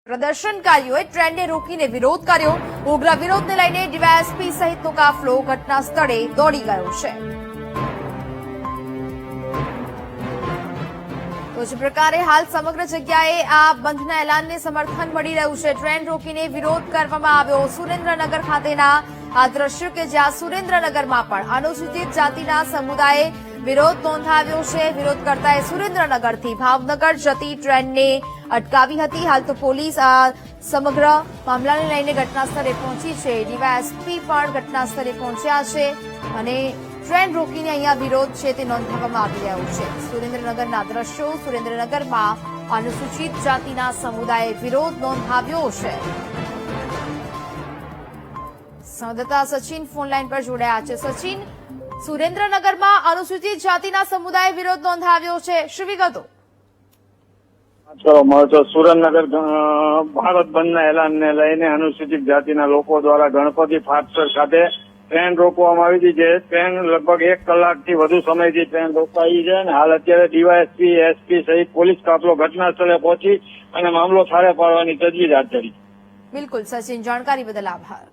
પ્રદર્શનકારીઓએ ટ્રેનને રોકીને વિરોધ કર્યો। ઉગ્ર વિરોધને લઈને ડીવાયએસપી સહિતનો કાફલો ઘટના સ્થળે દોડી ગયો છે। તો જ પ્રકારે હાલ સમગ્ર જગ્યાએ આ બંધના એલાનને સમર્થન મળી રહ્યું છે। ટ્રેન રોકીને વિરોધ કરવામાં આવ્યો। સુરેન્દ્રનગર ખાતેના આ દ્રશ્યો કે જ્યાં સુરેન્દ્રનગરમાં પણ અનુસૂચિત જાતિના સમુદાયે વિરોધ નોંધાવ્યો છે। વિરોધ કરતાએ સુરેન્દ્રનગરથી ભાવનગર જતી ટ્રેનને અટકાવી હતી। હાલ તો પોલીસ આ સમગ્ર મામલાને લઈને ઘટનાસ્થળે પહોંચી છે। ડીવાયએસપી પણ ઘટનાસ્થળે પહોંચ્યા છે અને ટ્રેન રોકીને અહીંયા વિરોધ છે તે નોંધાવવામાં આવી રહ્યો છે। સુરેન્દ્રનગરના દ્રશ્યો, સુરેન્દ્રનગરમાં અનુસૂચિત જાતિના સમુદાયે વિરોધ નોંધાવ્યો છે। સંવાદદાતા સચિન ફોનલાઈન પર જોડાયા છે। સચિન, સુરેન્દ્રનગરમાં અનુસૂચિત જાતિના સમુદાયે વિરોધ નોંધાવ્યો છે, શું વિગતો? સુરેન્દ્રનગર ભારત બંધના એલાનને લઈને અનુસૂચિત જાતિના લોકો દ્વારા ગણપતિ ફાટસર ખાતે ટ્રેન રોકવામાં આવી હતી। જે ટ્રેન લગભગ 1 કલાકથી વધુ સમયથી ટ્રેન રોકાઈ છે અને હાલ અત્યારે ડીવાયએસપી, એસપી સહિત પોલીસ કાફલો ઘટના સ્થળે પહોંચી અને મામલો થાળે પાડવાની તજવીજ હાથ ધરી। બિલકુલ સચિન, જાણકારી બદલ આભાર।